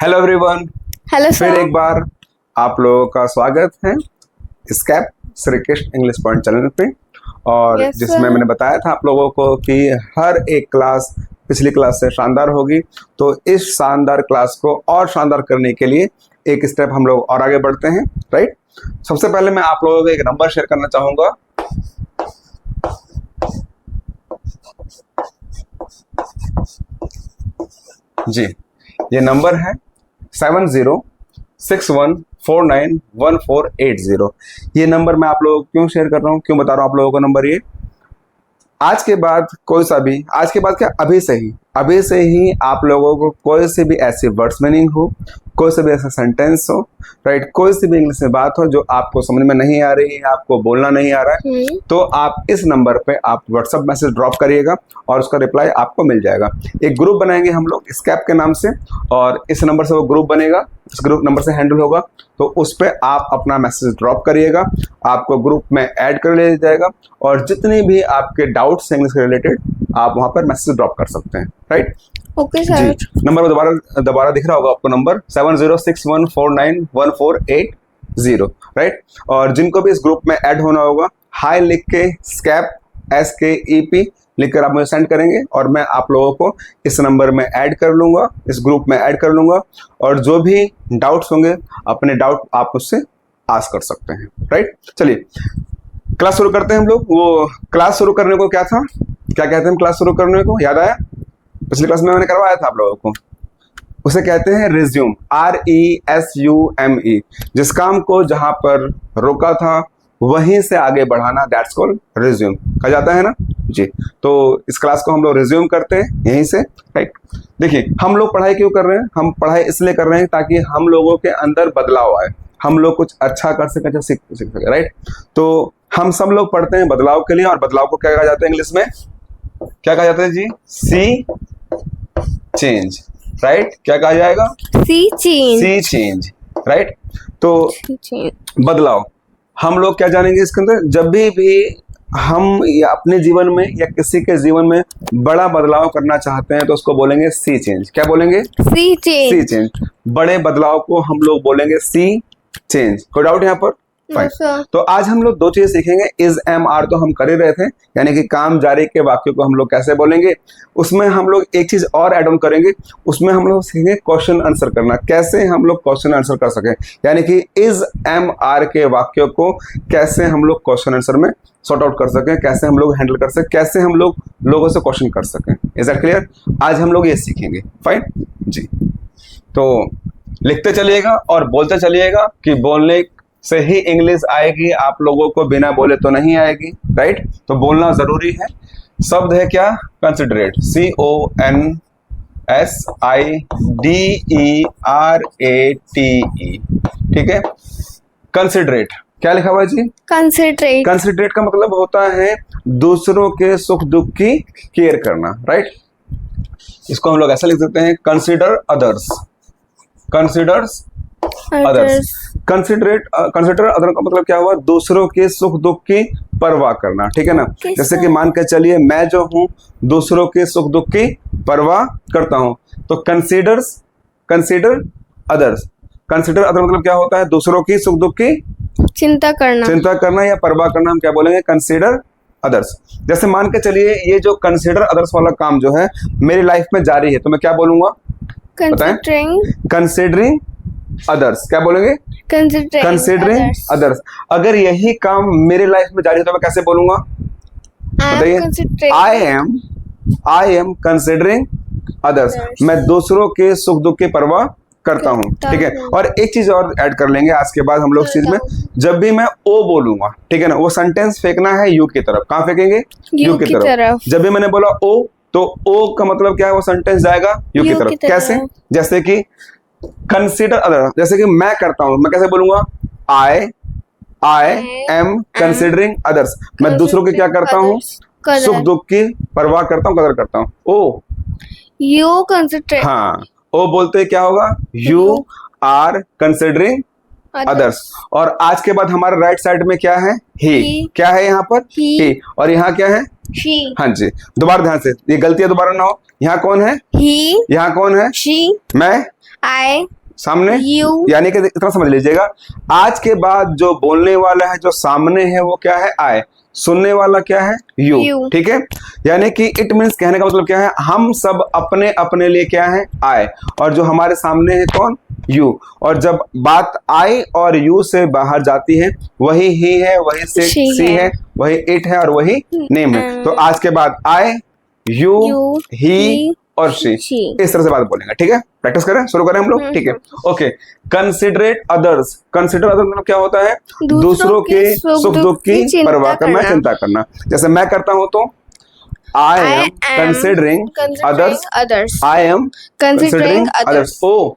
Hello everyone. Hello फिर sir. एक बार आप लोगों का स्वागत है स्कैप Shri Krishna English point channel पे। और Yes, जिसमें sir. मैंने बताया था आप लोगों को कि हर एक क्लास पिछली क्लास से शानदार होगी, तो इस शानदार क्लास को और शानदार करने के लिए एक स्टेप हम लोग और आगे बढ़ते हैं, राइट। सबसे पहले मैं आप लोगों को एक नंबर शेयर करना चाहूंगा। जी, ये नंबर है 7061491480। ये नंबर मैं आप लोगों को क्यों शेयर कर रहा हूँ, क्यों बता रहा हूँ आप लोगों को नंबर ये। आज के बाद कोई सा भी, आज के बाद क्या, अभी से ही आप लोगों को कोई से भी ऐसी वर्ड्स मीनिंग हो, कोई से भी ऐसा सेंटेंस हो, राइट, कोई सी भी इंग्लिश में बात हो जो आपको समझ में नहीं आ रही है, आपको बोलना नहीं आ रहा है, तो आप इस नंबर पे आप व्हाट्सएप मैसेज ड्रॉप करिएगा और उसका रिप्लाई आपको मिल जाएगा। एक ग्रुप बनाएंगे हम लोग स्कैप के नाम से, और इस नंबर से वो ग्रुप बनेगा, इस ग्रुप नंबर से हैंडल होगा, तो उस पर आप अपना मैसेज ड्रॉप करिएगा, आपको ग्रुप में ऐड कर लिया जाएगा और जितने भी आपके डाउट्स इंग्लिश के रिलेटेड आप वहां पर मैसेज ड्रॉप कर सकते हैं, राइट। Okay sir. जी, नंबर दोबारा दिख रहा होगा आपको, नंबर 7061491480, राइट। और जिनको भी इस ग्रुप में ऐड होना होगा, हाई लिख के स्कैप SKEP लिखकर आप मुझे सेंड करेंगे और मैं आप लोगों को इस नंबर में ऐड कर लूंगा, इस ग्रुप में ऐड कर लूंगा, और जो भी डाउट्स होंगे अपने डाउट आप मुझसे आस्क कर सकते हैं, राइट। चलिए क्लास शुरू करते हैं हम लोग। वो क्लास शुरू करने को क्या था, क्या कहते हैं क्लास शुरू करने को, याद आया? पिछली क्लास में मैंने करवाया था आप लोगों को, उसे कहते हैं रिज्यूम, RESUME। जिस काम को जहां पर रोका था वहीं से आगे बढ़ाना, दैट्स कॉल्ड रिज्यूम कहा जाता है ना जी। तो इस क्लास को हम लोग रिज्यूम करते हैं यहीं से, राइट। देखिए हम लोग पढ़ाई क्यों कर रहे हैं, हम पढ़ाई इसलिए कर रहे हैं ताकि हम लोगों के अंदर बदलाव आए, हम लोग कुछ अच्छा कर सकें, अच्छा सीख सके, राइट। तो हम सब लोग पढ़ते हैं बदलाव के लिए, और बदलाव को क्या कहा जाता है इंग्लिश में, क्या कहा जाता है जी? सी चेंज, राइट। क्या कहा जाएगा? सी चेंज, राइट। तो बदलाव हम लोग क्या जानेंगे इसके अंदर, जब भी हम अपने जीवन में या किसी के जीवन में बड़ा बदलाव करना चाहते हैं तो उसको बोलेंगे सी चेंज। क्या बोलेंगे? सी चेंज। बड़े बदलाव को हम लोग बोलेंगे सी चेंज। कोई डाउट यहाँ पर? फाइन। तो आज हम लोग दो चीज सीखेंगे। इज एम आर तो हम कर ही रहे थे, यानी कि काम जारी के वाक्य को हम लोग कैसे बोलेंगे। उसमें हम लोग एक चीज और ऐड ऑन करेंगे, उसमें हम लोग सीखेंगे क्वेश्चन आंसर करना, कैसे हम लोग क्वेश्चन आंसर कर सके, यानी कि इज एम आर के वाक्य को कैसे हम लोग क्वेश्चन आंसर में सॉर्ट आउट कर सकें, कैसे हम लोग हैंडल कर सकें, कैसे हम लोग लोगों से क्वेश्चन कर सकें। Is that clear? आज हम लोग ये सीखेंगे, फाइन जी। तो लिखते चलिएगा और बोलते चलिएगा कि बोलने से ही इंग्लिश आएगी, आप लोगों को बिना बोले तो नहीं आएगी, राइट। तो बोलना जरूरी है। शब्द है क्या? कंसिडरेट, CONSIDERATE, ठीक है। कंसिडरेट क्या लिखा हुआ है जी? कंसिडरेट। कंसिडरेट का मतलब होता है दूसरों के सुख दुख की केयर करना, राइट। इसको हम लोग ऐसा लिख सकते हैं, consider others, considers others. Consider other का मतलब क्या हुआ? दूसरों के सुख दुख की परवाह करना, ठीक है ना। जैसे कि मान के चलिए मैं जो हूं दूसरों के सुख दुख की परवाह करता हूं, तो कंसिडर अदर्स। कंसिडर अदर मतलब क्या होता है? दूसरों की सुख दुख की चिंता करना या परवाह करना, हम क्या बोलेंगे? Consider others. जैसे मान के चलिए ये जो कंसिडर अदर्स वाला काम जो है मेरी लाइफ में जारी है, तो मैं क्या बोलूंगा? Considering others. क्या बोलेंगे? Considering others. अगर यही काम मेरे लाइफ में जारी है तो मैं कैसे बोलूंगा? बताइए। I am considering others. मैं दूसरों के सुख दुख की परवाह करता हूँ, ठीक है। और एक चीज और ऐड कर लेंगे आज के बाद हम लोग चीज में, जब भी मैं ओ बोलूंगा, ठीक है ना, वो सेंटेंस फेंकना है यू की तरफ। कहाँ फेंकेंगे? यू की तरफ। जब भी मैंने बोला ओ, तो ओ का मतलब क्या है? वो सेंटेंस जाएगा यू की तरफ। कैसे? जैसे कि कंसिडर अदर, जैसे कि मैं करता हूं, मैं कैसे बोलूंगा? I am considering others. मैं दूसरों की क्या करता हूं? सुख दुख की परवाह करता हूं, कदर करता हूं। Oh, you consider. हाँ, ओ बोलते क्या होगा? You are considering others. और आज के बाद हमारे राइट साइड में क्या है? ही। क्या है यहाँ पर? ही। और यहाँ क्या है? शी। हाँ जी, दोबारा ध्यान से, ये गलतियां दोबारा ना हो। यहाँ कौन है? ही। यहाँ कौन है? शी। मैं I, सामने you, यानी कि इतना समझ लीजिएगा, आज के बाद जो बोलने वाला है, जो सामने है, वो क्या है? I। सुनने वाला क्या है? You। You। ठीक है, यानी कि इट मीन्स, कहने का मतलब क्या है? हम सब अपने अपने लिए क्या है? I। और जो हमारे सामने है कौन? You। और जब बात I और You से बाहर जाती है, वही ही है, वही से She सी है। है, वही इट है और वही नेम है। तो आज के बाद I, You, You, he he, और she, she। इस तरह से बात बोलेंगे। ठीक है, प्रैक्टिस करें, शुरू करें हम लोग। ठीक है, okay. Considerate others, consider others मतलब क्या होता है? दूसरों के सुख दुख की परवाह करना, चिंता करना। जैसे मैं करता हूं तो I am considering others, others। I am Considering others। Oh,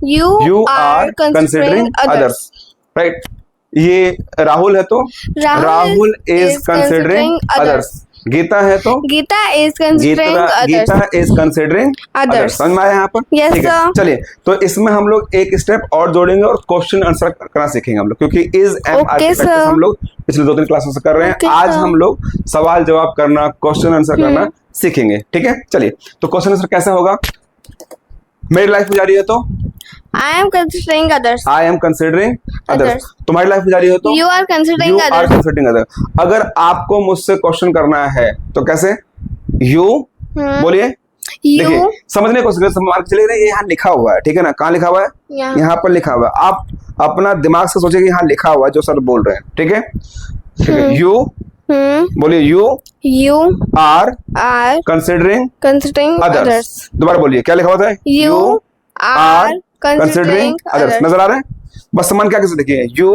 You are considering others, right? ये राहुल है तो Rahul is considering others। Gita है तो Gita is considering others। Gita is considering Others। others। समझ में आया यहाँ पर? Yes, ठीक है, sir। चलिए, तो इसमें हम लोग एक स्टेप और जोड़ेंगे और क्वेश्चन आंसर करना सीखेंगे हम लोग, क्योंकि is am Okay, practice sir। हम लोग पिछले 2-3 क्लासों से कर रहे हैं। Okay, आज sir। हम लोग सवाल जवाब करना, क्वेश्चन आंसर करना सीखेंगे। ठीक है, चलिए, तो क्वेश्चन आंसर कैसा होगा? मेरी लाइफ में जा रही है तो I am considering others। I am considering others। Others। तुम्हारी लाइफ में जा रही हो तो You are considering You are others। considering others। अगर आपको मुझसे क्वेश्चन करना है तो कैसे? You बोलिए। You देखिए, समझने की कोशिश करें, मान के चलिए ये यहाँ लिखा हुआ है, ठीक है ना? कहाँ लिखा हुआ है? यहाँ। यहाँ पर लिखा हुआ है। आप अपना दिमाग से सोचिए कि यहाँ लिखा हुआ है जो सर बोल रहे हैं। ठीक है, ठीक है। You बोलिए, You are considering considering others। others। दोबारा बोलिए, क्या लिखा हुआ है? You are considering others। others। नजर आ रहे हैं? बस समान क्या कैसे देखिए, You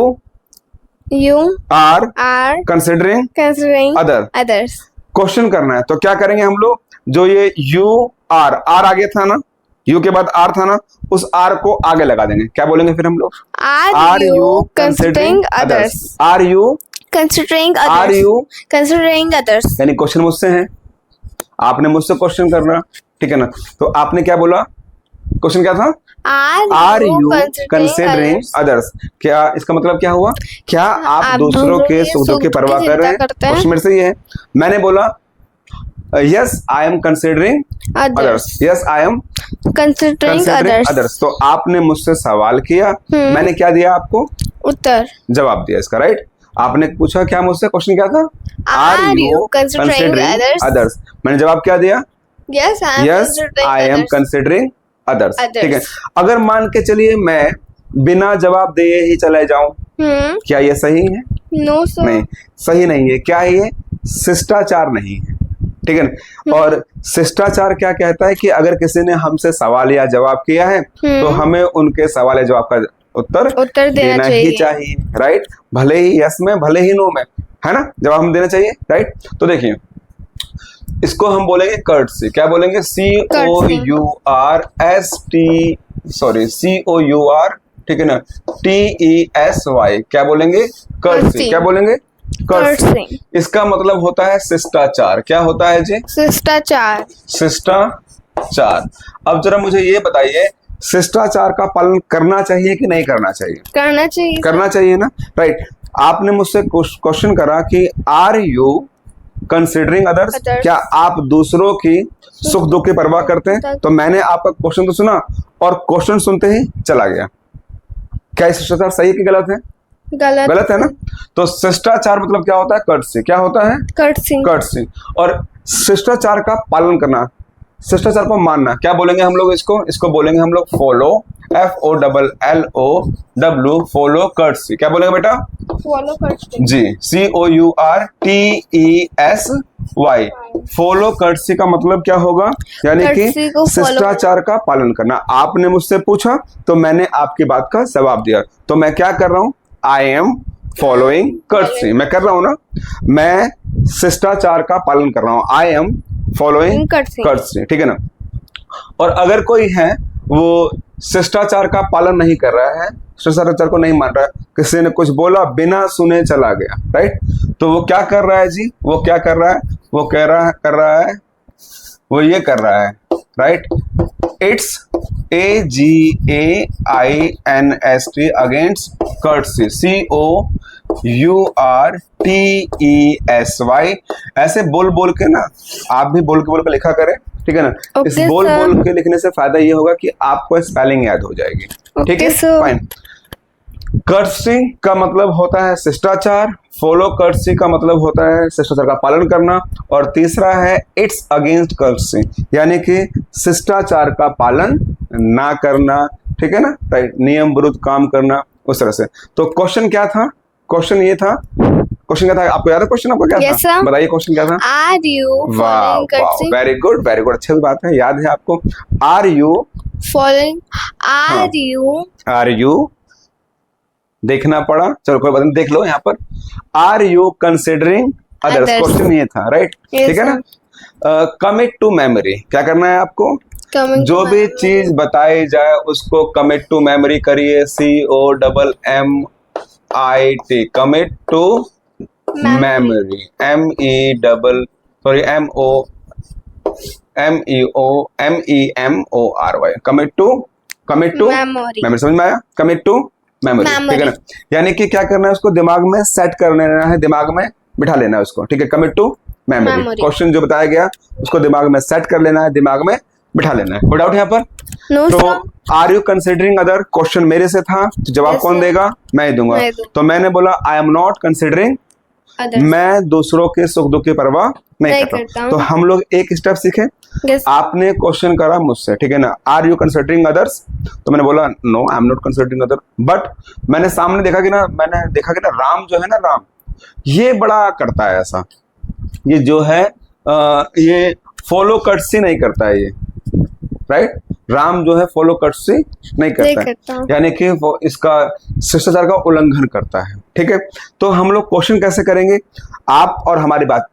are are considering considering others। Question करना है तो क्या करेंगे हम लोग? जो ये यू आर आगे था ना, यू के बाद आर था ना, उस आर को आगे लगा देंगे। क्या बोलेंगे फिर हम लोग? Are you considering others? Are you Considering Are others। you? Considering others। यानी क्वेश्चन मुझसे है, आपने मुझसे क्वेश्चन करना, ठीक है ना? तो आपने क्या बोला? क्वेश्चन क्या था? Are you considering others? क्या इसका मतलब क्या हुआ? क्या आप दूसरों के सुख दुख की परवाह कर रहे हैं? क्वेश्चन मेरे से ये है। मैंने बोला yes I am considering others। yes I am Considering considering others। others। तो आपने मुझसे सवाल किया, मैंने क्या दिया आपको? उत्तर। जवाब दिया इसका, राइट? आपने पूछा क्या मुझसे? क्वेश्चन क्या था? Are you considering others? मैंने जवाब क्या दिया? Yes I am yes considering I am others। considering others। Others। ठीक है, अगर मान के चलिए मैं बिना जवाब दिए ही चले जाऊं, क्या ये सही है? No sir। नहीं, सही नहीं है। क्या है ये? शिष्टाचार नहीं है, ठीक है ना? और शिष्टाचार क्या कहता है कि अगर किसी ने हमसे सवाल या जवाब किया है तो हमें उनके सवाल या जवाब का उत्तर देना ही चाहिए, राइट? भले ही यस में, भले ही नो में, है ना? जवाब हम देना चाहिए, राइट? तो देखिए, इसको हम बोलेंगे कर्टसी। क्या बोलेंगे? COUR, ठीक है ना? TESY। क्या बोलेंगे? कर्टसी। क्या बोलेंगे? कर्टसी। इसका मतलब होता है शिष्टाचार। क्या होता है जी? शिष्टाचार। शिष्टाचार। अब जरा मुझे ये बताइए, शिष्टाचार का पालन करना चाहिए कि नहीं करना चाहिए? करना चाहिए। करना चाहिए ना, राइट? आपने मुझसे क्वेश्चन करा कि आर यू कंसिडरिंग अदर्स? क्या आप दूसरों की सुख दुख की परवाह करते हैं? तो मैंने आपका क्वेश्चन तो सुना और क्वेश्चन सुनते ही चला गया। क्या ये शिष्टाचार सही है कि गलत है? गलत है ना? तो शिष्टाचार मतलब क्या होता है? कर्टसी। क्या होता है? कर्टसी। और शिष्टाचार का पालन करना, शिष्टाचार को मानना, क्या बोलेंगे हम लोग? इसको बोलेंगे हम लोग फॉलो, FOLLOW, फॉलो कर्टसी। क्या बोलेंगे बेटा? फॉलो कर्टसी जी, COURTESY। फॉलो कर्टसी का मतलब क्या होगा? यानी कि शिष्टाचार का पालन करना। आपने मुझसे पूछा तो मैंने आपकी बात का जवाब दिया, तो मैं क्या कर रहा हूं? I am following courtesy. मैं कर रहा हूं ना, मैं शिष्टाचार का पालन कर रहा हूं। I am following कर्टसी, ठीक है ना? और अगर कोई है वो शिष्टाचार का पालन नहीं कर रहा है, शिष्टाचार को नहीं मान रहा है, किसी ने कुछ बोला बिना सुने चला गया, राइट? तो वो क्या कर रहा है जी? वो क्या कर रहा है? वो कर रहा है, वो ये कर रहा है, right? It's AGAINST against courtesy. COURTESY। ऐसे बोल के ना, आप भी बोल के लिखा करें, ठीक है ना। इस Okay, बोल sir. बोल के लिखने से फायदा ये होगा कि आपको स्पेलिंग याद हो जाएगी। ठीक Okay, है, sir. फाइन। कर्टसी का मतलब होता है शिष्टाचार, फॉलो कर्टसी का मतलब होता है शिष्टाचार का पालन करना, और तीसरा है इट्स अगेंस्ट कर्टसी, यानी कि शिष्टाचार का पालन ना करना, ठीक है ना, राइट, नियम विरुद्ध काम करना, उस तरह से। तो क्वेश्चन क्या था? क्वेश्चन ये था, क्वेश्चन क्या था आपको याद है? क्वेश्चन आपको क्या Yes, था? sir. बताइए क्वेश्चन क्या था? Are you वाह following courtesy? Very good very good, अच्छी बात है, याद है आपको। Are you, Following. हाँ। Are you देखना पड़ा, चलो कोई बात नहीं, देख लो यहाँ पर। Are you considering others, Others. Question ये था, राइट, Yes, ठीक है ना। कमिट टू मेमोरी, क्या करना है आपको? coming जो to भी memory? चीज बताई जाए उसको कमिट टू मेमोरी करिए, COMMIT, commit to memory, MEMORY, commit to Memory. Memory, समझ में आया? कमिट टू मेमोरी, ठीक है ना। यानी कि क्या करना है, उसको दिमाग में सेट कर लेना है, दिमाग में बिठा लेना है उसको, ठीक है, commit to memory. Memory. Question जो बताया गया उसको दिमाग में सेट कर लेना है, दिमाग में बिठा लेना है। कोई डाउट यहाँ पर? No, तो sir. Are you considering other, question मेरे से था, तो जवाब Yes, कौन sir. देगा? मैं ही दूंगा। मैं दूँ। तो मैंने बोला आई एम नॉट कंसिडरिंग, Others. मैं दूसरों के सुख दुख की परवाह नहीं नहीं करता। करता हूँ। तो हम लोग एक स्टेप सीखे, Yes. आपने क्वेश्चन करा मुझसे, ठीक है ना, आर यू कंसिडरिंग अदर्स, तो मैंने बोला no I am not considering other, but मैंने सामने देखा कि ना, मैंने देखा कि ना राम जो है ना, राम ये बड़ा करता है ऐसा, ये जो है ये फॉलो कर्टसी नहीं करता है ये, राइट, राम जो है फॉलो कर्टसी नहीं करता करता है, हूँ। यानी कि वो इसका शिष्टाचार का उल्लंघन करता है, ठीक है। तो हम लोग क्वेश्चन कैसे करेंगे? आप और हमारी बात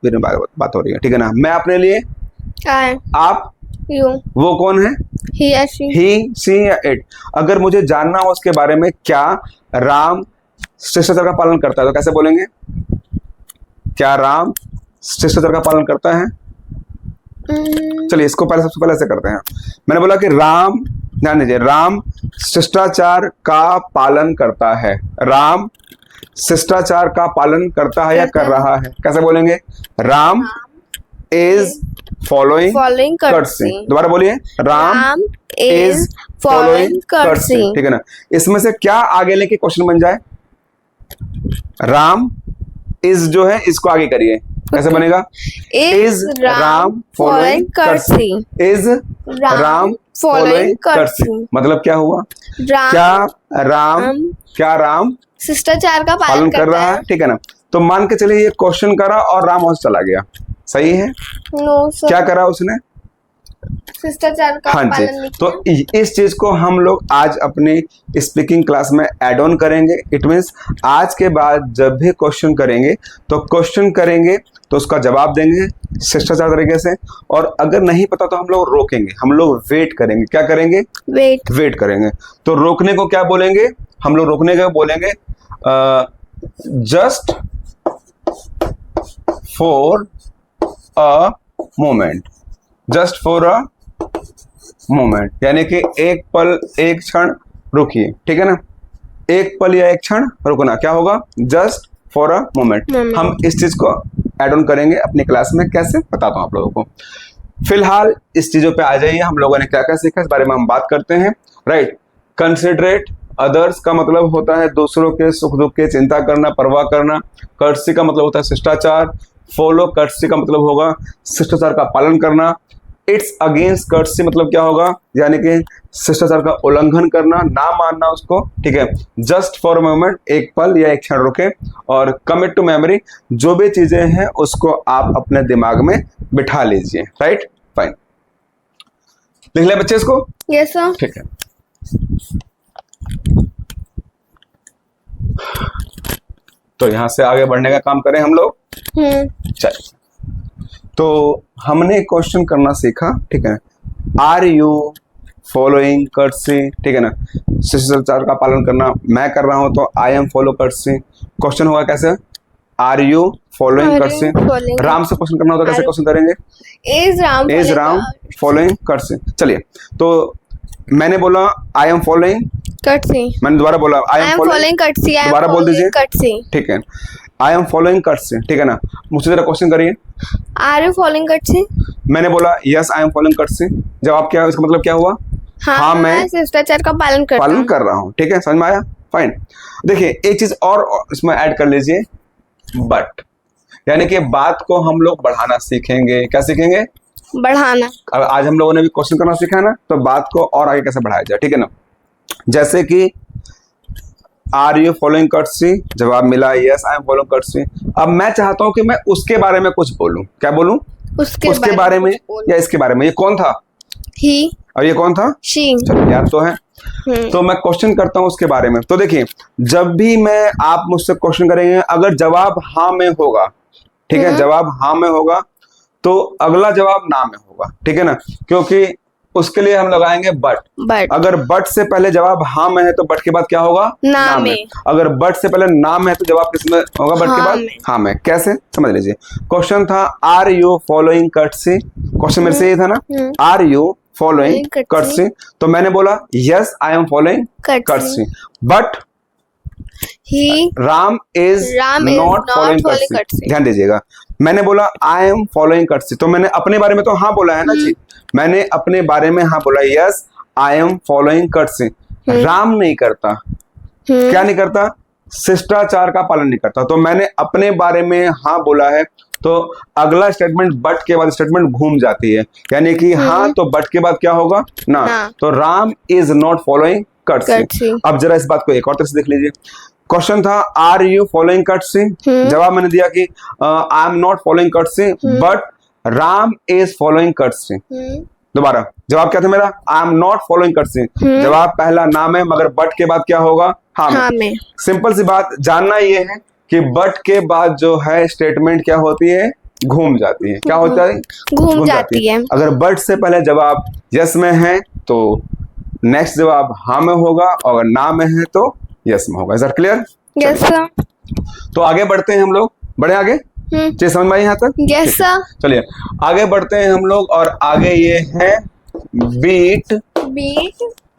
हो रही है, ठीक है ना, मैं अपने लिए, I. आप, You. वो कौन है? He or she. ही, सी या इट। अगर मुझे जानना हो उसके बारे में, क्या राम शिष्टाचार का पालन करता है, तो कैसे बोलेंगे? क्या राम शिष्टाचार का पालन करता है? चलिए इसको पहले, सबसे पहले ऐसे करते हैं। मैंने बोला कि राम, ध्यान दीजिए, राम शिष्टाचार का पालन करता है, राम शिष्टाचार का पालन करता है या कर रहा है, कैसे बोलेंगे? Ram is following Following courtesy. courtesy. दोबारा बोलिए, Ram is following courtesy, courtesy. ठीक है ना। इसमें से क्या आगे लेके क्वेश्चन बन जाए? राम इज जो है इसको आगे करिए, कैसे बनेगा? Is Ram following courtesy? Is Ram following courtesy, मतलब क्या हुआ? राम क्या राम शिष्टाचार का पालन पालन कर रहा है, ठीक है ना। तो मान के चलिए ये क्वेश्चन करा और राम हाउस चला गया, सही है? नो सर, क्या करा उसने? शिष्टाचार का हाँ जी। पालन नहीं तो इस चीज को हम लोग आज अपनी स्पीकिंग क्लास में ऐड ऑन करेंगे। इट मीन्स आज के बाद जब भी क्वेश्चन करेंगे तो क्वेश्चन करेंगे तो उसका जवाब देंगे शिष्टाचार तरीके से, और अगर नहीं पता तो हम लोग रोकेंगे, हम लोग वेट करेंगे। क्या करेंगे? वेट करेंगे। तो रोकने को क्या बोलेंगे? हम लोग रोकने को बोलेंगे just for a moment, just for a moment, यानी कि एक पल, एक क्षण रुकिए, ठीक है ना। एक पल या एक क्षण रुकना, क्या होगा? Just for a moment. हम इस चीज को ऐड ऑन करेंगे अपनी क्लास में, कैसे बताता हूं आप लोगों को। फिलहाल इस चीजों पे आ जाइए, हम लोगों ने क्या क्या सीखा इस बारे में हम बात करते हैं, राइट। कंसिडरेट अदर्स का मतलब होता है दूसरों के सुख दुख की चिंता करना, परवाह करना। कर्टसी का मतलब होता है शिष्टाचार। फॉलो कर्टसी का मतलब होगा शिष्टाचार का पालन करना। इट्स अगेंस्ट कर्टसी मतलब क्या होगा? यानी कि शिष्टाचार का उल्लंघन करना, ना मानना उसको, ठीक है। जस्ट फॉर अ मोमेंट, एक पल या एक क्षण रुके। और कमिट टू मेमोरी, जो भी चीजें हैं उसको आप अपने दिमाग में बिठा लीजिए, राइट, फाइन। लिख लिया बच्चे इसको? Yes sir. ठीक है। तो यहां से आगे बढ़ने का काम करें हम लोग। चलिए, तो हमने क्वेश्चन करना सीखा, ठीक है। आर यू फॉलोइंग कर्टसी, ठीक है ना। शिष्टाचार का पालन करना मैं कर रहा हूं तो I am follow courtesy. Question होगा कैसे? Are you following courtesy. Ram से क्वेश्चन करना होता है, कैसे क्वेश्चन करेंगे? Is Ram following courtesy. चलिए, तो मैंने बोला आई एम फॉलोइंग कर्टसी, मैंने दोबारा बोला आई एम फॉलोइंग कर्टसी, दोबारा बोल दीजिए, कर्टसी। ठीक है। आई एम फॉलोइंग कर्टसी, ठीक है ना। मुझसे जरा क्वेश्चन करिए, आर यू फॉलोइंग कर्टसी? मैंने बोला yes I am following courtesy, जवाब क्या है, इसका मतलब क्या हुआ? हाँ मैं शिष्टाचार का पालन कर रहा हूँ, ठीक है, समझ में आया? फाइन। देखिए एक चीज और इसमें ऐड कर लीजिए, बट, यानी कि बात को हम लोग बढ़ाना सीखेंगे। क्या सीखेंगे? बढ़ाना। अब आज हम लोगों ने भी क्वेश्चन करना सीखा है ना, तो बात को और आगे कैसे बढ़ाया जाए, ठीक है ना। जैसे कि आर यू फॉलोइंग कर्टसी, जवाब मिला yes I am following courtesy. अब मैं चाहता हूं कि मैं उसके बारे में कुछ बोलूं। क्या बोलूं? उसके बारे में या इसके बारे में। ये कौन था? ही। और ये कौन था? शी। चलो याद तो है। तो मैं क्वेश्चन करता हूं उसके बारे में। तो देखिए जब भी मैं, आप मुझसे क्वेश्चन करेंगे, अगर जवाब हाँ में होगा, ठीक है, जवाब हाँ में होगा तो अगला जवाब ना में होगा, ठीक है ना, क्योंकि उसके लिए हम लगाएंगे बट। अगर बट से पहले जवाब हाँ में है तो बट के बाद क्या होगा? ना में। अगर बट से पहले ना में है तो जवाब किस में होगा? बट के बाद हाँ में। कैसे? समझ लीजिए। क्वेश्चन था are you following courtesy, question मेरे से ये था ना, आर यू फॉलोइंग कर्टसी, तो मैंने बोला yes I am following courtesy, but Ram is not following courtesy. ध्यान दीजिएगा, मैंने बोला आई एम फॉलोइंग कर्टसी, तो मैंने अपने बारे में तो हाँ बोला है ना जी, मैंने अपने बारे में हाँ बोला, yes I am following courtesy. Ram नहीं करता, क्या नहीं करता? शिष्टाचार का पालन नहीं करता। तो मैंने अपने बारे में हाँ बोला है, तो अगला स्टेटमेंट बट के बाद स्टेटमेंट घूम जाती है, यानी कि हाँ तो बट के बाद क्या होगा? ना। तो Ram is not following courtesy. अब जरा इस बात को एक और तरह से देख लीजिए। क्वेश्चन था आर यू फॉलोइंग कर्टसी, जवाब मैंने दिया कि आई am not following courtesy but Ram is following courtesy. दोबारा जवाब क्या था मेरा? आई एम नॉट फॉलोइंग कर्टसी, जवाब पहला नाम है, मगर बट के बाद क्या होगा? हाँ में। सिंपल सी बात, जानना ये है कि बट के बाद जो है स्टेटमेंट क्या होती है? घूम जाती है। क्या होता है? घूम जाती है। अगर बट से पहले जवाब यस में है तो नेक्स्ट जवाब हाँ में होगा, और अगर ना में है तो यस में होगा। Is that clear? Yes sir. तो आगे बढ़ते हैं हम लोग, बढ़े आगे, चीज समझ में आई यहाँ तक? Yes sir. चलिए आगे बढ़ते हैं हम लोग, और आगे ये है बीट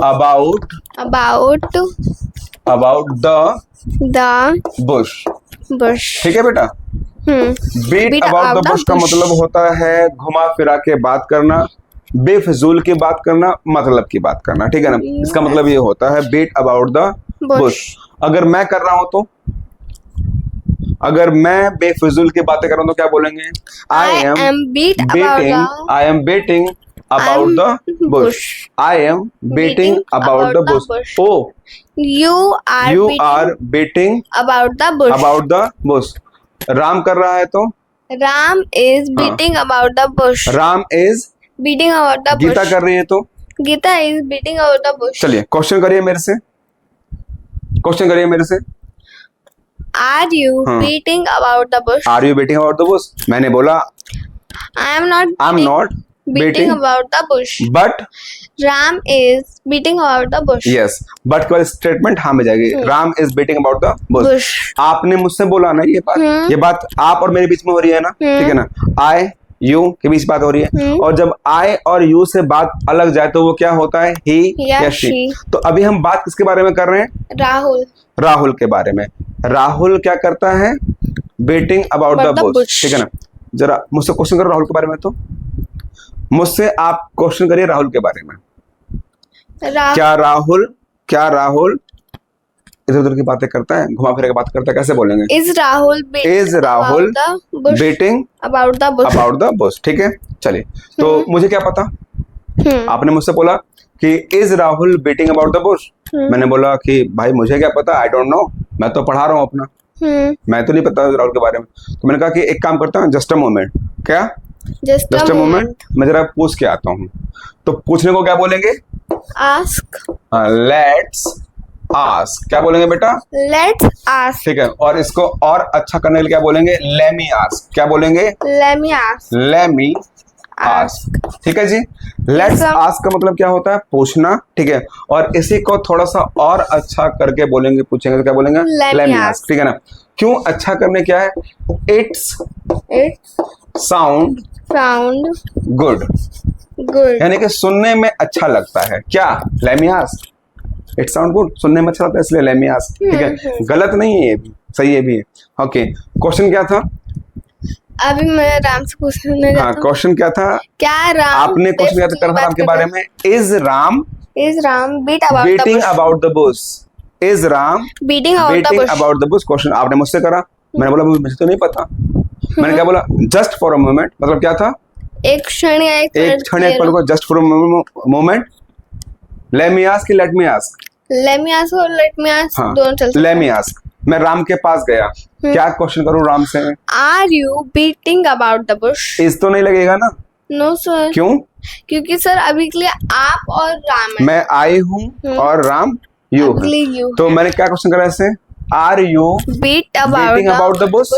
अबाउट द बुश। ठीक है बेटा, बीट अबाउट द बुश का मतलब होता है घुमा फिरा के बात करना, बेफजूल की बात करना, मतलब की बात करना, ठीक है ना। इसका मतलब ये होता है बीट अबाउट द बुश। अगर मैं कर रहा हूं तो, अगर मैं बेफजूल की बातें कर रहा हूं तो क्या बोलेंगे? I am beating about the bush. I am beating about the bush. Oh you are beating about the bush. Ram कर रहा है तो Ram is beating about the bush. Ram is beating about the bush. Geeta कर रही है तो Geeta is beating about the bush. चलिए question करिए मेरे से, क्वेश्चन करिए मेरे से। Are you beating about the bush? Are you beating about the Bush? मैंने बोला आई am not beating about the Bush, but Ram is beating about the Bush. Yes, but के बाद स्टेटमेंट हाँ में जाएगी, Ram is beating about the Bush. आपने मुझसे बोला ना ये बात आप और मेरे बीच में हो रही है ना, ठीक है ना, आई यू के बीच बात हो रही है, और जब आई और यू से बात अलग जाए तो वो क्या होता है? ही या शी। तो अभी हम बात किसके बारे में कर रहे हैं? राहुल के बारे में। राहुल क्या करता है? बीटिंग अबाउट द बुश, ठीक है ना। जरा मुझसे क्वेश्चन करो राहुल के बारे में, तो मुझसे आप क्वेश्चन करिए राहुल के बारे में। क्या राहुल इधर उधर की बातें करता है, घुमा फिरा के बात करता है? कैसे बोलेंगे? Is Rahul beating about the bush. ठीक है, चलिए। तो मुझे क्या पता, आपने मुझसे बोला कि is Rahul beating about the Bush. मैंने बोला कि भाई मुझे क्या पता, आई डोंट नो, मैं तो पढ़ा रहा हूँ अपना, मैं तो नहीं पता राहुल के बारे में। तो मैंने कहा कि एक काम करता हूँ, जस्ट अ मोमेंट। क्या? जस्ट अ मोमेंट, मैं जरा पूछ के आता हूँ। तो पूछने को क्या बोलेंगे? आस्क। Let's ask. क्या बोलेंगे बेटा? Let's ask. ठीक है, और इसको और अच्छा करने के लिए क्या बोलेंगे? Let me ask. क्या बोलेंगे? Let me ask. ठीक है जी। लेट्स आस्क का मतलब क्या होता है? पूछना। ठीक है, और इसी को थोड़ा सा और अच्छा करके बोलेंगे, पूछेंगे तो क्या बोलेंगे? Let me ask. ठीक है ना। क्यों अच्छा करने? क्या है? इट्स साउंड गुड, यानी कि सुनने में अच्छा लगता है। क्या? Let me ask, it sound good, सुनने में अच्छा लगता है इसलिए लेट मी आस्क। ठीक है, गलत नहीं है ये भी, सही है भी है। ओके, क्वेश्चन क्या था? अभी मैं राम से पूछने हाँ, जाता हूँ। क्वेश्चन क्या था? क्या राम आपने क्वेश्चन क्या करा था राम के बारे में? Is Ram beat about the beating bush? about the bush? Is Ram Beating about the beating bush. about the bush? Question आपने मुझसे करा, मैंने बोला मुझे तो नहीं पता। मैंने क्या बोला? जस्ट फॉर अ मोमेंट, मतलब क्या था? एक क्षण या एक क्षण एक पल को, just for a moment. Let me ask, let me ask. Let me ask और let me ask हाँ, दोनों चल सकते लेट हैं। Me ask. मैं राम के पास गया, क्या क्वेश्चन करूं राम से? Are you beating about the bush? इस तो नहीं लगेगा ना? No sir. क्यों? क्योंकि सर अभी के लिए आप और राम है। मैं आई हूँ और राम यू अभी के लिए you तो है। मैंने क्या क्वेश्चन करा इससे? Are you Beat beating about about the bush?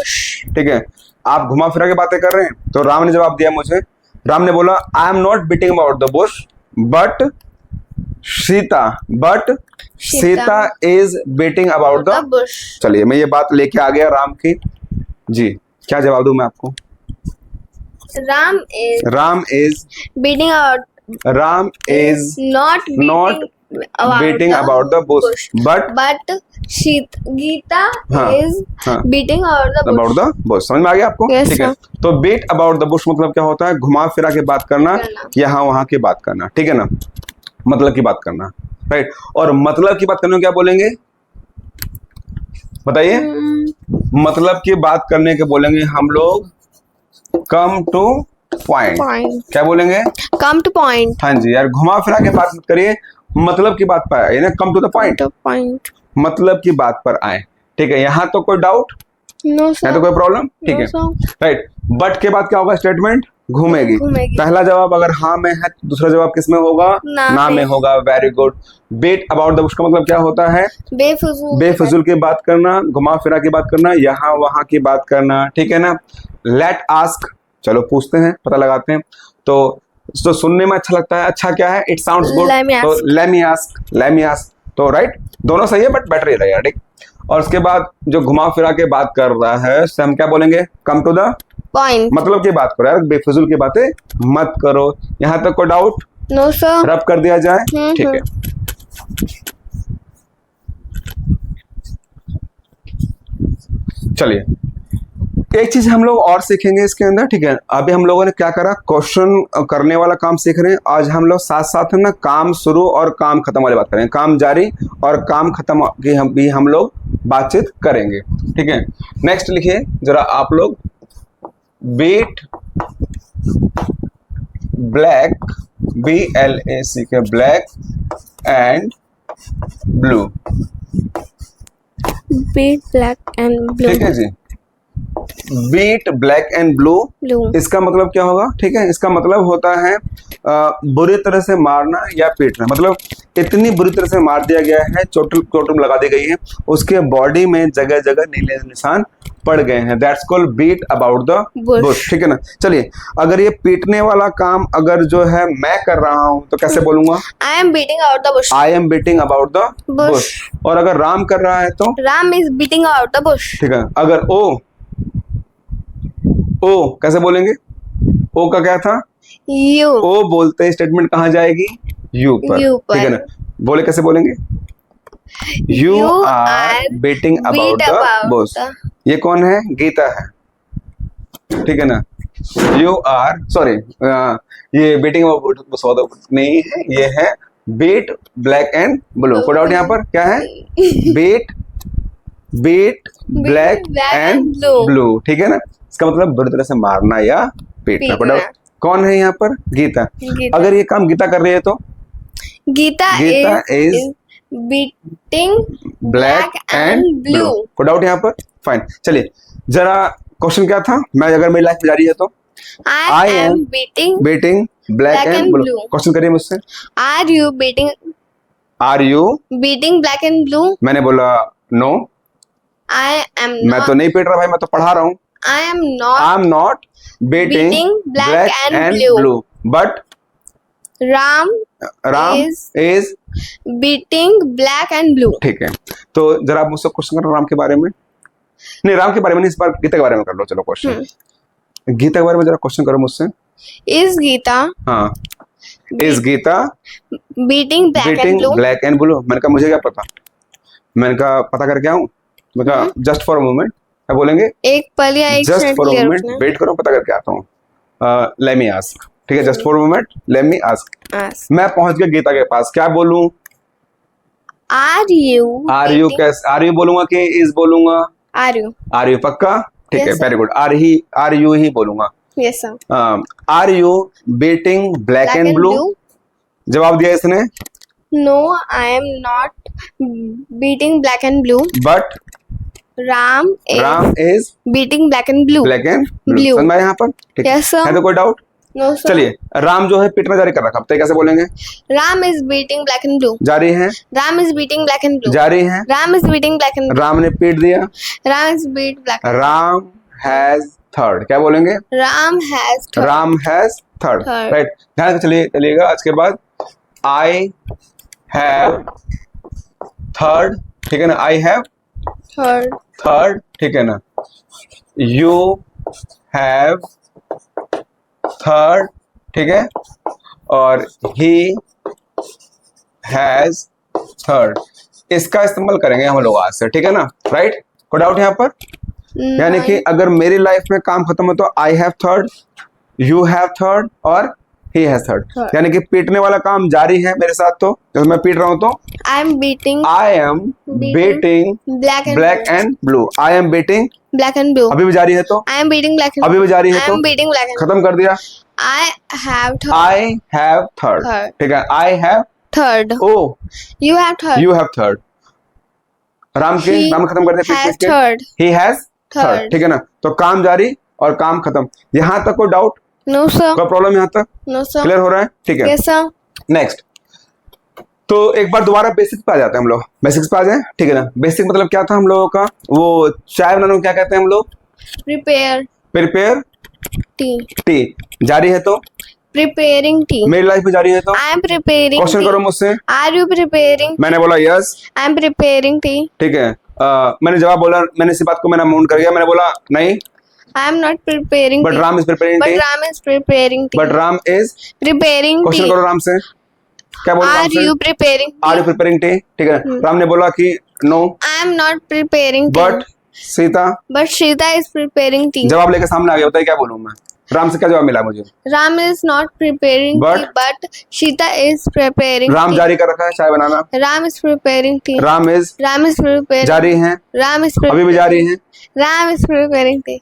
ठीक है, आप घुमा फिरा के बातें कर रहे हैं। तो राम ने जवाब दिया मुझे, राम ने बोला आई am not beating about the Bush but Sita is beating about the the bush. चलिए मैं ये बात लेके आ गया राम की। जी, क्या जवाब दूं मैं आपको? Ram is beating about Ram is not beating about the bush but Geeta हाँ, is हाँ, beating about the bush. About the bush. समझ में आ गया आपको? Yes, ठीक है, sir. तो बीट अबाउट द बुश मतलब क्या होता है? घुमा फिरा के बात करना, यहाँ वहां की बात करना। ठीक है ना, मतलब की बात करना, राइट। और मतलब की बात करने में क्या बोलेंगे बताइए? मतलब की बात करने के बोलेंगे हम लोग कम टू पॉइंट। क्या बोलेंगे? Come to point. हाँ जी यार, घुमा फिरा के बात मत करिए, मतलब की बात पर आए ना, come to the point, Point. मतलब की बात पर आए। ठीक है, यहाँ तो कोई डाउट No है sir. तो कोई प्रॉब्लम? ठीक No है, sir. राइट। बट के बाद क्या होगा? स्टेटमेंट घूमेगी। पहला जवाब अगर हाँ में है तो दूसरा जवाब किस में होगा? ना में होगा। Very good. Beat about the bush का मतलब क्या होता है? बेफजूल की बात करना, घुमा फिरा की बात करना, यहाँ वहां की बात करना। ठीक है ना। लेट आस्क, चलो पूछते हैं, पता लगाते हैं। तो सुनने में अच्छा लगता है, अच्छा क्या है? It sounds good. तो लेट मी आस्क, तो राइट, दोनों सही है बट बेटर ये रहेगा। ठीक, और उसके बाद जो घुमा फिरा के बात कर रहा है उससे हम क्या बोलेंगे? Come to the point. मतलब की बात करो यार, बेफजूल की बातें मत करो। यहाँ तक कोई डाउट? No sir. रब कर दिया जाए। ठीक है, चलिए एक चीज हम लोग और सीखेंगे इसके अंदर। ठीक है, अभी हम लोगों ने क्या करा? क्वेश्चन करने वाला काम सीख रहे हैं। आज हम लोग साथ साथ है ना काम शुरू और काम खत्म वाली बात करेंगे, काम जारी और काम खत्म की हम लोग बातचीत करेंगे। ठीक है, नेक्स्ट लिखिए जरा आप लोग, beat black, BLACK, black and blue. Beat black and blue. ठीक है जी, बीट ब्लैक एंड ब्लू, इसका मतलब क्या होगा? ठीक है, इसका मतलब होता है बुरी तरह से मारना या पीटना। मतलब इतनी बुरी तरह से मार दिया गया है, चोट लगा दी गई है, उसके बॉडी में जगह जगह नीले निशान पड़ गए हैं। That's called beat about the bush. ठीक है ना। चलिए, अगर ये पीटने वाला काम अगर जो है मैं कर रहा हूं तो कैसे बोलूंगा? आई am beating out the bush. I am beating about the Bush. और अगर राम कर रहा है तो Ram is beating out the bush. ठीक है, अगर ओ कैसे बोलेंगे? ओ का क्या था? यू। ओ बोलते स्टेटमेंट कहाँ जाएगी? यू पर। ठीक है ना, बोले कैसे बोलेंगे? You are beating about the bush. ये कौन है? गीता है। ठीक है ना। यू आर, सॉरी, ये बीटिंग अबाउट बुश नहीं है, ये है beat black and blue. Code out यहाँ पर क्या है? Beat black and blue. ठीक है ना, इसका मतलब बुरी तरह से मारना या पीटना। कौन है यहाँ पर? गीता। अगर ये काम गीता कर रही है तो Geeta is beating black and blue. कोई डाउट यहाँ पर? फाइन। चलिए जरा क्वेश्चन क्या था? मैं अगर मेरी लाइफ में जारी है तो I am beating black and blue. Question करिए मुझसे, are you beating black and blue? मैंने बोला नो, आई एम मैं तो नहीं पीट रहा भाई, मैं तो पढ़ा रहा हूँ। आई am not beating black and blue but Ram is beating black and blue. ठीक है, तो जरा आप मुझसे क्वेश्चन करो राम के बारे में। नहीं, राम के बारे में नहीं, इस बार गीता के बारे में कर लो। चलो क्वेश्चन गीता के बारे में जरा क्वेश्चन करो मुझसे। Is Geeta beating beating black and blue? मैंने कहा मुझे क्या पता, मैंने कहा पता करके आऊं। जस्ट फॉर अ मोमेंट, क्या बोलेंगे? एक पल या एक जस्ट मिनट फॉर के अ लिए मोमेंट रुकना। वेट करो, पता करके आता हूँ। लेट मी आस्क, ठीक है, just for a moment let me ask. Ask. मैं पहुंच गया गीता के पास, क्या बोलूं? Are you? Are you, waiting? कैसे आर यू बोलूंगा कि इज बोलूंगा? Are you? आर यू पक्का? ठीक है, Yes, sir. Very good. Are you ही बोलूंगा। Yes, sir. Are you betting black Black and and blue? blue? जवाब दिया इसने, No, I am not beating black and blue. But Ram is Ram is beating black and blue. Black and blue. Blue. समझ में आया यहाँ पर? ठीक है। Yes, sir. है तो कोई डाउट? No, sir. चलिए, राम जो है पीटना जारी कर रखा, अब तक कैसे बोलेंगे? Ram is beating black and blue. जारी है, Ram is beating black and blue. जारी है। Ram is beating black and blue. Ram ने पीट दिया, Ram is beat black. Ram has third, क्या बोलेंगे? Ram has third. Ram has third, Third. Right. ध्यान से चलिएगा। आज के बाद आई हैव थर्ड, ठीक है ना? आई हैव Third. थर्ड, ठीक है ना? यू हैव थर्ड, ठीक है, और ही हैज थर्ड। इसका इस्तेमाल करेंगे हम लोग आज से, ठीक है ना? राइट, कोई डाउट यहाँ पर? यानी कि अगर मेरी लाइफ में काम खत्म हो तो आई have third, you have third और ही हैज थर्ड। Third. यानी कि पीटने वाला काम जारी है मेरे साथ। तो जब मैं पीट रहा हूं तो I am beating I am beating black and black blue. And blue. I am beating, Black and blue. अभी भी जारी है तो, I am beating black and अभी भी जारी है I तो, am beating black and खत्म कर दिया। I have third. I have third, Third. ठीक है। I have, Third. Oh You have third. You have third. Ram के He नाम खत्म कर दिया, has third. He has third, Third. ठीक है ना? तो काम जारी और काम खत्म। यहाँ तक कोई डाउट, No, sir. कोई प्रॉब्लम यहाँ तक No, sir. क्लियर हो रहा है? ठीक है, Yes, sir. नेक्स्ट। तो एक बार दोबारा बेसिक्स पे आ जाते हैं हम लोग। बेसिक्स पे आ जाए, ठीक है ना? बेसिक मतलब क्या था हम लोगों का? वो चाय बनाने को क्या कहते हैं हम लोग? Prepare prepare tea. टी। जारी है तो, Preparing tea. मेरी लाइफ में जारी है तो, I am preparing question tea. करो मुझसे। Are you preparing? मैंने बोला yes, I am preparing tea. ठीक है। मैंने जवाब बोला, मैंने इसी बात को मैंने माउंट कर दिया, मैंने बोला नहीं, I am not preparing but tea. Ram is preparing But tea, Ram is preparing tea. But Ram is, Preparing question tea. करो राम से, क्या बोल राम Are से? you preparing are you tea? Preparing tea, ठीक है। राम ने बोला कि no, I am not preparing tea. But Sita But Sita is preparing tea. जवाब लेके सामने आ गया, बताइए क्या बोलूं मैं? राम से क्या जवाब मिला मुझे? Ram is not preparing But- tea, but Sita is preparing Ram tea. जारी कर रखा है चाय बनाना, Ram is preparing tea. Ram is Ram is preparing. जारी है, Ram is अभी भी जारी है। Ram is preparing tea.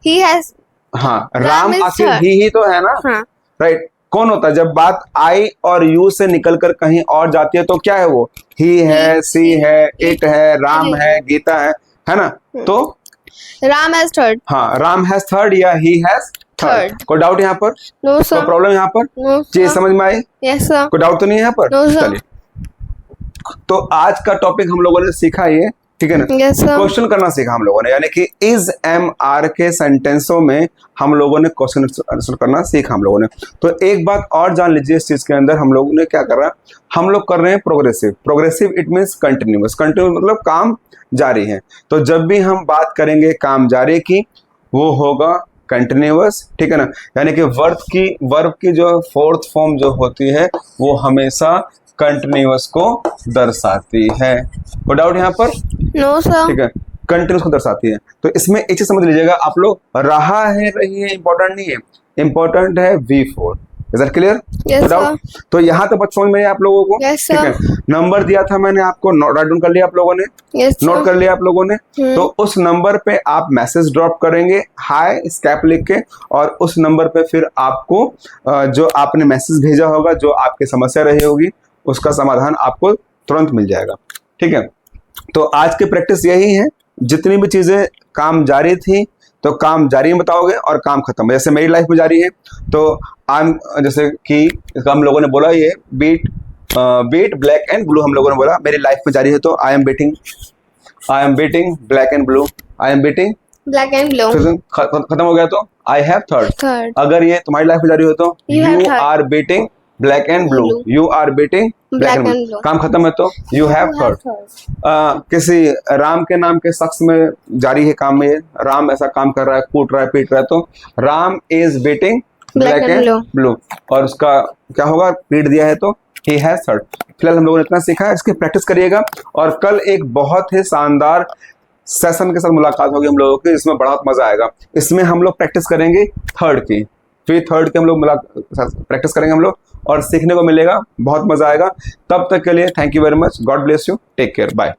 He has. हाँ, राम राम is आखिर third. ही तो है ना, हाँ. राइट। कौन होता है जब बात आई और यू से निकलकर कहीं और जाती है तो क्या है वो? ही है, सी है, इट है, राम है, गीता है ना? तो Ram has third. हाँ, राम हैज थर्ड या ही हैज थर्ड। Third. कोई डाउट यहाँ पर? No, कोई sir. प्रॉब्लम यहाँ पर? No, चीज sir. समझ में आई? Yes, sir. कोई डाउट तो नहीं है यहाँ पर? No, sir. चलिए, तो आज का टॉपिक हम लोगों ने सीखा ये, ठीक है ना? Yes, sir. क्वेश्चन करना सीखा हम लोगों ने, यानी कि इज एम आर के सेंटेंसों में हम लोगों ने क्वेश्चन आंसर करना सीखा हम लोगों ने। तो एक बात और जान लीजिए, इस चीज के अंदर हम लोगों ने क्या कर रहा है, हम लोग कर रहे हैं progressive. Progressive it means continuous. Continuous मतलब काम जारी है। तो जब भी हम बात करेंगे काम जारी की, वो होगा कंटिन्यूअस, ठीक है ना? यानी कि वर्ब की जो फोर्थ फॉर्म जो होती है वो हमेशा कंटिन्यूअस को दर्शाती है। कोई डाउट यहाँ पर? No, sir. ठीक है, कंटिन्यूस को दर्शाती है। तो इसमें एक चीज समझ लीजिएगा आप लोग, रहा है, रही है, इंपॉर्टेंट नहीं है, इंपॉर्टेंट है V4। Is that clear? Yes, तो यहाँ तक बात समझ में आई आप लोगों को? Yes, ठीक sir. है, नंबर दिया था मैंने आपको, राइट डाउन कर लिया आप लोगों ने, Yes, sir. नोट कर लिया आप लोगों ने। तो उस नंबर पे आप मैसेज ड्रॉप करेंगे हाय स्कैप लिख के, और उस नंबर पे फिर आपको जो आपने मैसेज भेजा होगा, जो आपकी समस्या रही होगी, उसका समाधान आपको तुरंत मिल जाएगा। ठीक है, तो आज की प्रैक्टिस यही है, जितनी भी चीजें काम जारी थी तो काम जारी में बताओगे और काम खत्म। जैसे मेरी लाइफ में जारी है तो आई जैसे कि इसका हम लोगों ने बोला ये बीट ब्लैक एंड ब्लू, हम लोगों ने बोला मेरी लाइफ में जारी है तो I am beating black and blue, I am beating black and blue. खत्म हो गया तो आई हैव थर्ड। अगर ये तुम्हारी लाइफ में जारी हो तो you are beating black and blue, you are beating black and blue. काम खत्म है तो यू हैव थर्ड। किसी राम के नाम के शख्स में जारी है काम में, राम ऐसा काम कर रहा है, कूट रहा है, पीट रहा है, तो Ram is beating black and blue, और उसका क्या होगा, पीट दिया है तो ही हैज थर्ड। फिलहाल हम लोगों ने इतना सीखा है, इसकी प्रैक्टिस करिएगा और कल एक बहुत ही शानदार सेशन के साथ मुलाकात होगी हम लोगों की, इसमें बहुत मजा आएगा। इसमें हम लोग प्रैक्टिस करेंगे थर्ड की, फिर थर्ड के हम लोग प्रैक्टिस करेंगे हम लोग और सीखने को मिलेगा, बहुत मजा आएगा। तब तक के लिए thank you very much, god bless you, take care, bye.